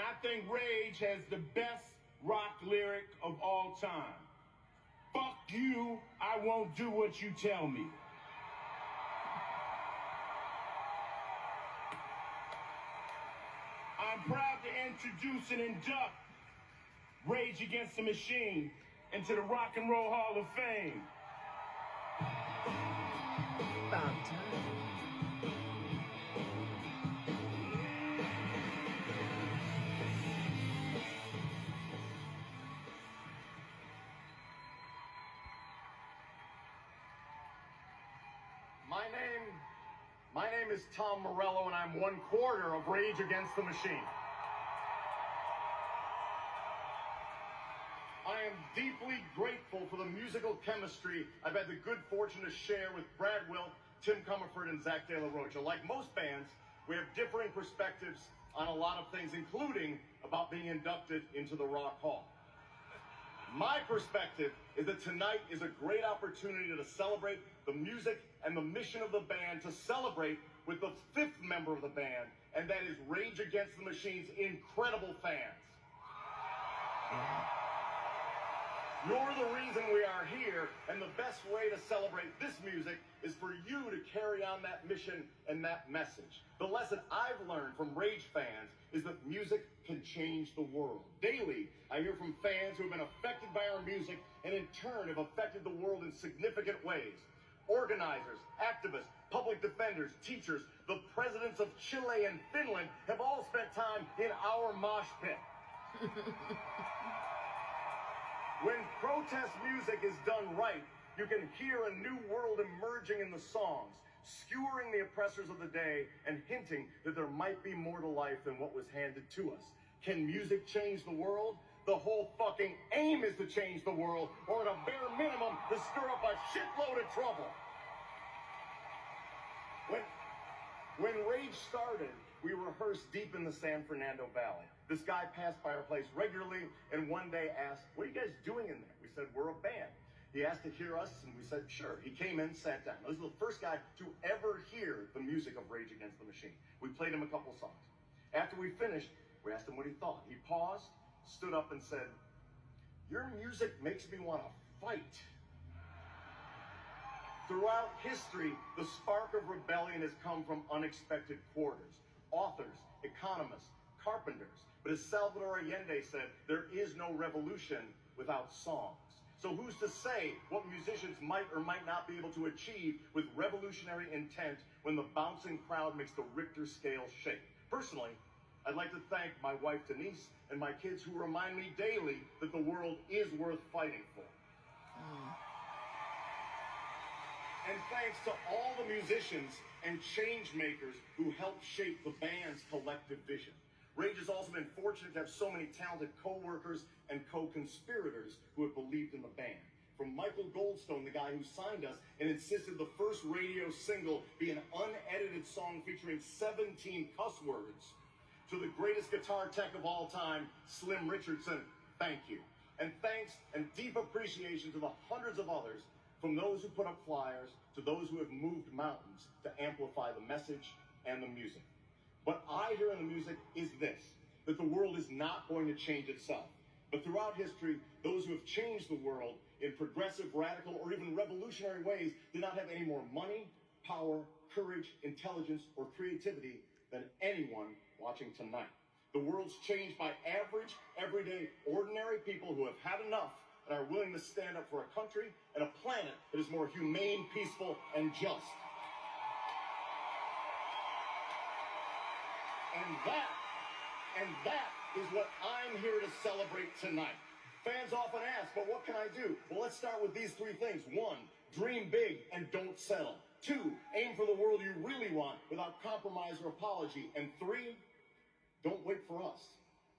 I think Rage has the best rock lyric of all time. Fuck you, I won't do what you tell me. I'm proud to introduce and induct Rage Against the Machine into the Rock and Roll Hall of Fame. About time. My name is Tom Morello, and I'm 1/4 of Rage Against the Machine. I am deeply grateful for the musical chemistry I've had the good fortune to share with Brad Wilk, Tim Comerford, and Zach De La Rocha. Like most bands, we have differing perspectives on a lot of things, including about being inducted into the Rock Hall. My perspective is that tonight is a great opportunity to celebrate the music and the mission of the band, to celebrate with the 5th member of the band, and that is Rage Against the Machine's incredible fans. You're the reason we are here, and the best way to celebrate this music is for you to carry on that mission and that message. The lesson I've learned from Rage fans is that music can change the world. Daily, I hear from fans who have been affected by our music and in turn have affected the world in significant ways. Organizers, activists, public defenders, teachers, the presidents of Chile and Finland have all spent time in our mosh pit. When protest music is done right, you can hear a new world emerging in the songs, skewering the oppressors of the day and hinting that there might be more to life than what was handed to us. Can music change the world? The whole fucking aim is to change the world, or at a bare minimum, to stir up a shitload of trouble. When Rage started, we rehearsed deep in the San Fernando Valley. This guy passed by our place regularly and one day asked, "What are you guys doing in there?" We said, "We're a band." He asked to hear us and we said, "Sure." He came in, sat down. This is the first guy to ever hear the music of Rage Against the Machine. We played him a couple songs. After we finished, we asked him what he thought. He paused, stood up and said, "Your music makes me want to fight." Throughout history, the spark of rebellion has come from unexpected quarters. Authors, economists, carpenters. But as Salvador Allende said, there is no revolution without songs. So who's to say what musicians might or might not be able to achieve with revolutionary intent when the bouncing crowd makes the Richter scale shake? Personally, I'd like to thank my wife Denise and my kids who remind me daily that the world is worth fighting for. And thanks to all the musicians and change makers who helped shape the band's collective vision. Rage has also been fortunate to have so many talented co-workers and co-conspirators who have believed in the band. From Michael Goldstone, the guy who signed us and insisted the first radio single be an unedited song featuring 17 cuss words, to the greatest guitar tech of all time, Slim Richardson, thank you. And thanks and deep appreciation to the hundreds of others, from those who put up flyers to those who have moved mountains to amplify the message and the music. What I hear in the music is this, that the world is not going to change itself. But throughout history, those who have changed the world in progressive, radical, or even revolutionary ways did not have any more money, power, courage, intelligence, or creativity than anyone watching tonight. The world's changed by average, everyday, ordinary people who have had enough and are willing to stand up for a country and a planet that is more humane, peaceful, and just. And that is what I'm here to celebrate tonight. Fans often ask, but what can I do? Well, let's start with these 3 things. 1, dream big and don't settle. 2, aim for the world you really want without compromise or apology. And 3, don't wait for us.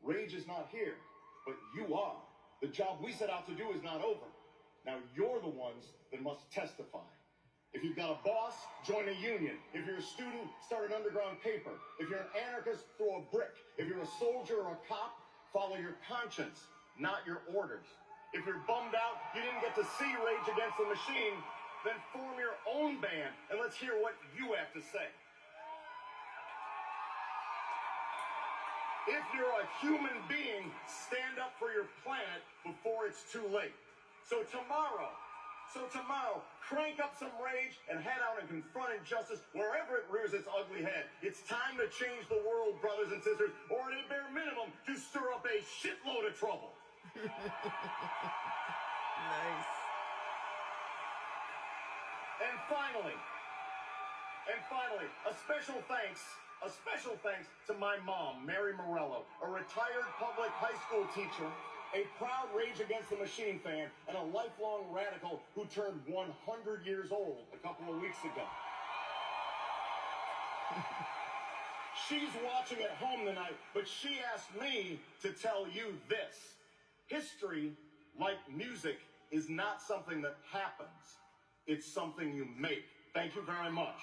Rage is not here, but you are. The job we set out to do is not over. Now you're the ones that must testify. If you've got a boss, join a union. If you're a student, start an underground paper. If you're an anarchist, throw a brick. If you're a soldier or a cop, follow your conscience, not your orders. If you're bummed out you didn't get to see Rage Against the Machine, then form your own band and let's hear what you have to say. If you're a human being, stand up for your planet before it's too late. So tomorrow, crank up some rage and head out and confront injustice wherever it rears its ugly head. It's time to change the world, brothers and sisters, or at a bare minimum, to stir up a shitload of trouble. Nice. And finally, a special thanks to my mom, Mary Morello, a retired public high school teacher, a proud Rage Against the Machine fan, and a lifelong radical who turned 100 years old a couple of weeks ago. She's watching at home tonight, but she asked me to tell you this. History, like music, is not something that happens. It's something you make. Thank you very much.